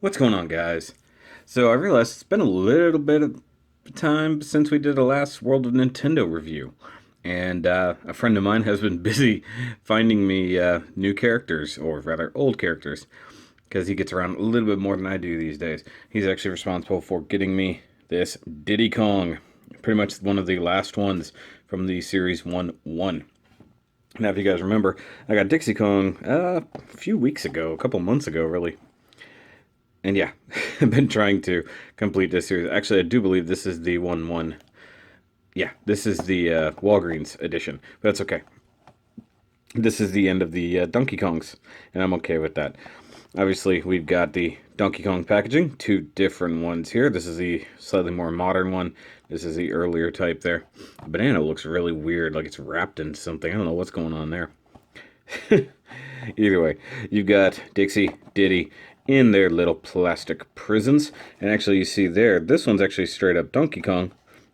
What's going on, guys? So I realized it's been a little bit of time since we did the last World of Nintendo review, and a friend of mine has been busy finding me new characters, or rather old characters, because he gets around a little bit more than I do these days. He's actually responsible for getting me this Diddy Kong, pretty much one of the last ones from the Series 1-1. Now, if you guys remember, I got Dixie Kong a few weeks ago, a couple months ago, really. And yeah, I've been trying to complete this series. Actually, I do believe this is the 1-1. Yeah, this is the Walgreens edition, but that's okay. This is the end of the Donkey Kongs, and I'm okay with that. Obviously, we've got the Donkey Kong packaging, two different ones here. This is the slightly more modern one. This is the earlier type there. The banana looks really weird, like it's wrapped in something. I don't know what's going on there. Either way, you've got Dixie, Diddy in their little plastic prisons. And actually, you see there, this one's actually straight up Donkey Kong.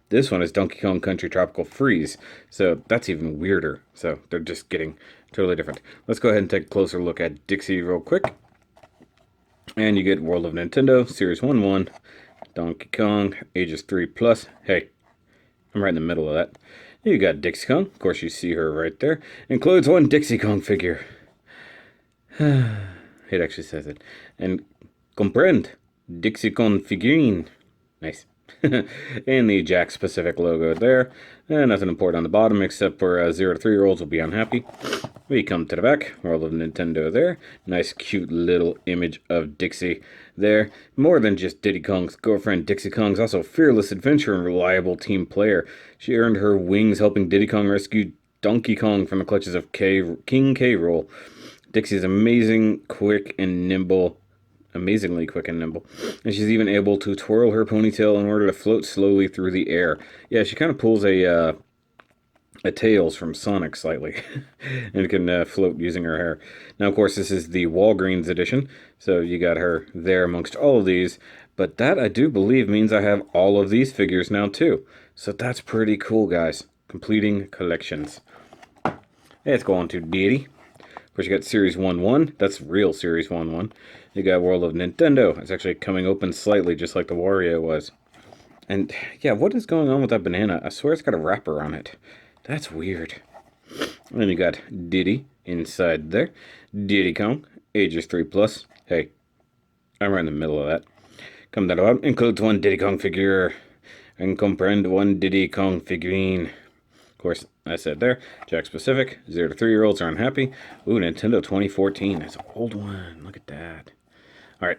This one is Donkey Kong Country Tropical Freeze. So that's even weirder. So they're just getting totally different. Let's go ahead and take a closer look at Dixie real quick. And you get World of Nintendo, Series 1-1, Donkey Kong, ages 3 plus. Hey, I'm right in the middle of that. You got Dixie Kong. Of course, you see her right there. Includes one Dixie Kong figure. It actually says it. And comprend. Dixie Kong figurine. Nice. And the Jakks Pacific logo there. And nothing important on the bottom except for 0 to 3-year-olds will be unhappy. We come to the back. World of Nintendo there. Nice cute little image of Dixie there. More than just Diddy Kong's girlfriend, Dixie Kong's also a fearless adventurer and reliable team player. She earned her wings helping Diddy Kong rescue Donkey Kong from the clutches of King K. Rool. Dixie is amazingly quick and nimble, and she's even able to twirl her ponytail in order to float slowly through the air. Yeah, she kind of pulls a Tails from Sonic slightly, and can float using her hair. Now, of course, this is the Walgreens edition, so you got her there amongst all of these, but that, I do believe, means I have all of these figures now, too. So that's pretty cool, guys. Completing collections. Let's go on to Diddy. Of course, you got Series 1-1. That's real Series 1-1. You got World of Nintendo. It's actually coming open slightly, just like the Wario was. And, yeah, what is going on with that banana? I swear it's got a wrapper on it. That's weird. And then you got Diddy inside there. Diddy Kong, ages 3 plus. Hey, I'm right in the middle of that. Come down about. Includes one Diddy Kong figure. And comprehend one Diddy Kong figurine. Of course, I said there, Jakks Pacific, 0 to 3-year-olds are unhappy. Ooh, Nintendo 2014. That's an old one. Look at that. All right.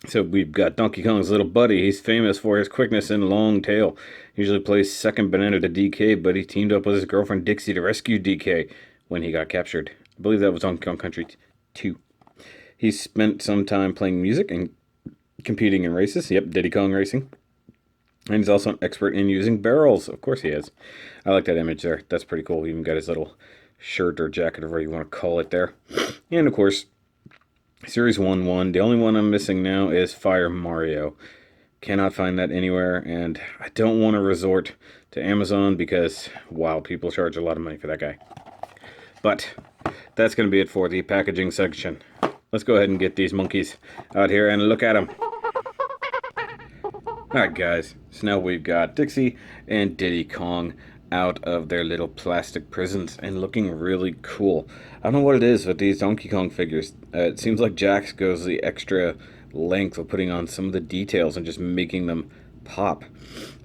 So we've got Donkey Kong's little buddy. He's famous for his quickness and long tail. Usually plays second banana to DK, but he teamed up with his girlfriend Dixie to rescue DK when he got captured. I believe that was Donkey Kong Country 2. He spent some time playing music and competing in races. Yep, Diddy Kong Racing. And he's also an expert in using barrels. Of course he is. I like that image there. That's pretty cool. He even got his little shirt or jacket or whatever you want to call it there. And of course, Series 1-1. The only one I'm missing now is Fire Mario. Cannot find that anywhere, and I don't want to resort to Amazon because, wow, people charge a lot of money for that guy. But that's going to be it for the packaging section. Let's go ahead and get these monkeys out here and look at them. Alright, guys, so now we've got Dixie and Diddy Kong out of their little plastic prisons and looking really cool. I don't know what it is with these Donkey Kong figures. It seems like Jakks goes the extra length of putting on some of the details and just making them pop.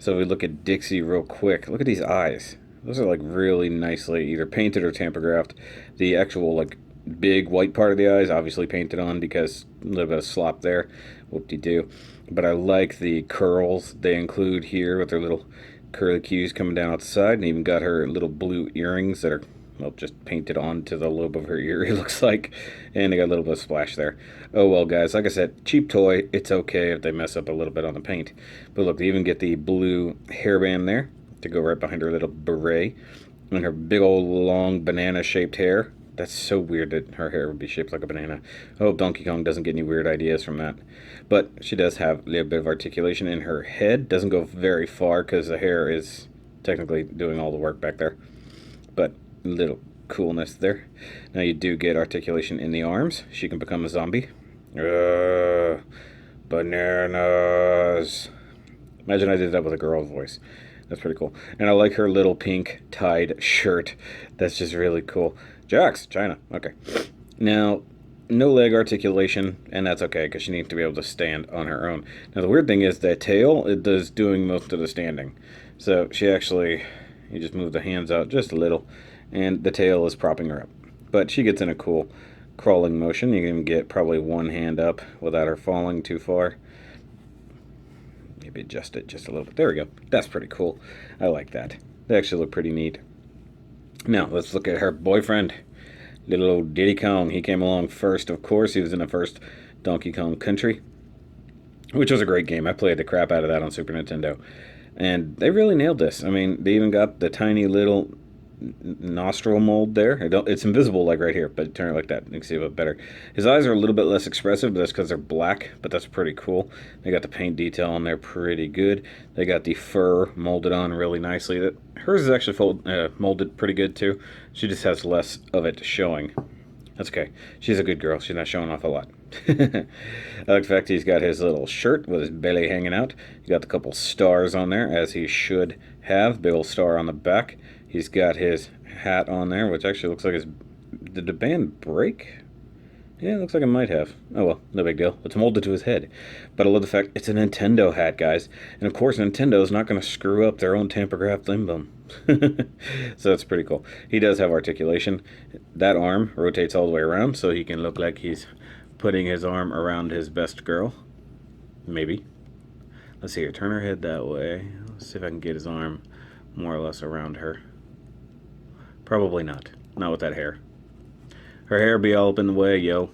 So we look at Dixie real quick. Look at these eyes. Those are like really nicely either painted or tamper-graphed. The actual like big white part of the eyes obviously painted on because a little bit of slop there. Whoop-de-doo. But I like the curls they include here with their little curly cues coming down outside, and even got her little blue earrings that are, well, just painted onto the lobe of her ear, it looks like. And they got a little bit of splash there. Oh well, guys, like I said, cheap toy. It's okay if they mess up a little bit on the paint. But look, they even get the blue hairband there to go right behind her little beret. And her big old long banana-shaped hair. That's so weird that her hair would be shaped like a banana. I hope Donkey Kong doesn't get any weird ideas from that. But she does have a little bit of articulation in her head. Doesn't go very far because the hair is technically doing all the work back there. But a little coolness there. Now you do get articulation in the arms. She can become a zombie. Bananas. Imagine I did that with a girl's voice. That's pretty cool. And I like her little pink tied shirt. That's just really cool. Jakks, China. Okay. Now, no leg articulation, and that's okay because she needs to be able to stand on her own. Now, the weird thing is that tail, it does doing most of the standing. So she actually, you just move the hands out just a little, and the tail is propping her up. But she gets in a cool crawling motion. You can get probably one hand up without her falling too far. Maybe adjust it just a little bit. There we go. That's pretty cool. I like that. They actually look pretty neat. Now, let's look at her boyfriend. Little old Diddy Kong. He came along first, of course. He was in the first Donkey Kong Country, which was a great game. I played the crap out of that on Super Nintendo. And they really nailed this. I mean, they even got the tiny little nostril mold there. It's invisible like right here, but turn it like that. You can see a bit better. His eyes are a little bit less expressive, but that's because they're black, but that's pretty cool. They got the paint detail on there pretty good. They got the fur molded on really nicely. Hers is actually molded pretty good too. She just has less of it showing. That's okay. She's a good girl. She's not showing off a lot. I like the fact he's got his little shirt with his belly hanging out. He got the couple stars on there, as he should have. Big old star on the back. He's got his hat on there, which actually looks like his... Did the band break? Yeah, it looks like it might have. Oh well, no big deal. It's molded to his head. But I love the fact it's a Nintendo hat, guys. And of course, Nintendo's not going to screw up their own tamper-graphed emblem. So that's pretty cool. He does have articulation. That arm rotates all the way around, so he can look like he's putting his arm around his best girl. Maybe. Let's see here. Turn her head that way. Let's see if I can get his arm more or less around her. Probably not. Not with that hair. Her hair be all up in the way, yo.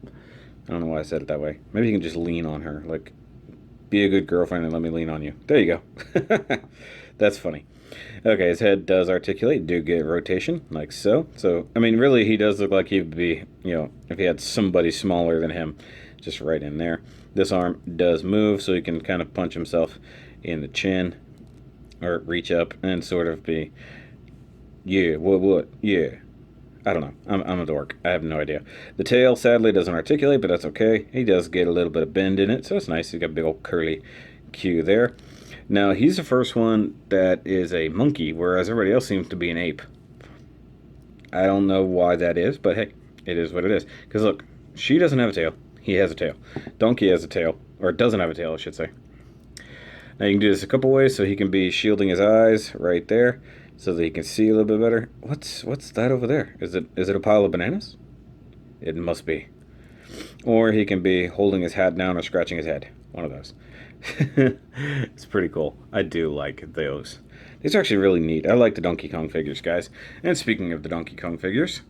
I don't know why I said it that way. Maybe you can just lean on her. Like, be a good girlfriend and let me lean on you. There you go. That's funny. Okay, his head does articulate. Do get rotation, like so. So, I mean, really, he does look like he'd be, if he had somebody smaller than him, just right in there. This arm does move, so he can kind of punch himself in the chin, or reach up and sort of be... Yeah, what? Yeah. I don't know. I'm a dork. I have no idea. The tail, sadly, doesn't articulate, but that's okay. He does get a little bit of bend in it, so it's nice. He's got a big old curly Q there. Now, he's the first one that is a monkey, whereas everybody else seems to be an ape. I don't know why that is, but hey, it is what it is. Because look, she doesn't have a tail. He has a tail. Donkey has a tail, or doesn't have a tail, I should say. Now, you can do this a couple ways, so he can be shielding his eyes right there, so that he can see a little bit better. What's that over there? Is it a pile of bananas? It must be. Or he can be holding his hat down or scratching his head. One of those. It's pretty cool. I do like those. These are actually really neat. I like the Donkey Kong figures, guys. And speaking of the Donkey Kong figures,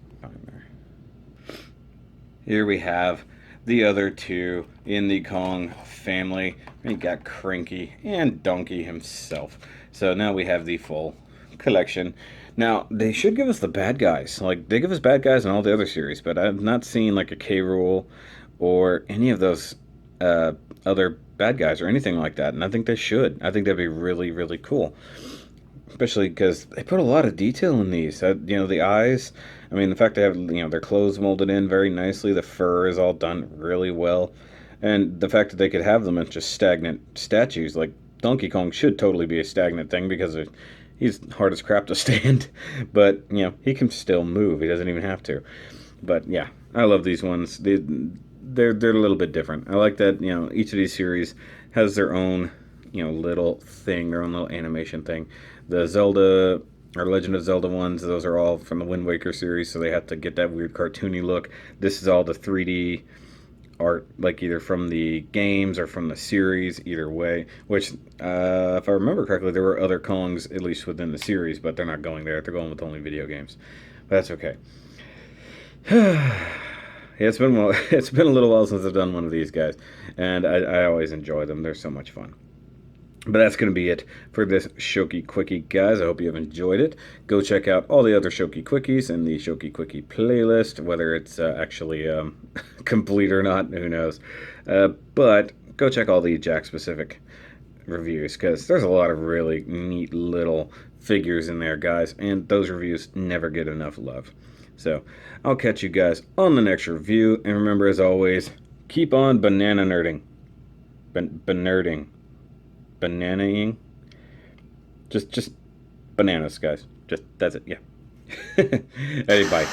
here we have the other two in the Kong family. We got Cranky and Donkey himself. So now we have the full collection. Now, they should give us the bad guys. Like, they give us bad guys in all the other series, but I've not seen, like, a K. Rool or any of those other bad guys or anything like that, and I think they should. I think that'd be really, really cool. Especially because they put a lot of detail in these. The eyes, I mean, the fact they have, their clothes molded in very nicely, the fur is all done really well, and the fact that they could have them as just stagnant statues, like, Donkey Kong should totally be a stagnant thing because he's hard as crap to stand, but, he can still move. He doesn't even have to. But, yeah, I love these ones. They're a little bit different. I like that, each of these series has their own, little thing, their own little animation thing. The Zelda, or Legend of Zelda ones, those are all from the Wind Waker series, so they have to get that weird cartoony look. This is all the 3D art, like either from the games or from the series, either way, which if I remember correctly, there were other Kongs at least within the series, but they're not going there. They're going with only video games, but that's okay. Yeah, it's been a little while since I've done one of these guys, and I always enjoy them. They're so much fun. But that's going to be it for this Shoky Quickie, guys. I hope you have enjoyed it. Go check out all the other Shoky Quickies in the Shoky Quickie playlist, whether it's actually complete or not, who knows. But go check all the Jakks-specific reviews, because there's a lot of really neat little figures in there, guys, and those reviews never get enough love. So I'll catch you guys on the next review, and remember, as always, Keep on banana nerding. Banerding. Bananaing. Just bananas, guys. Just, that's it, yeah. Hey, bye.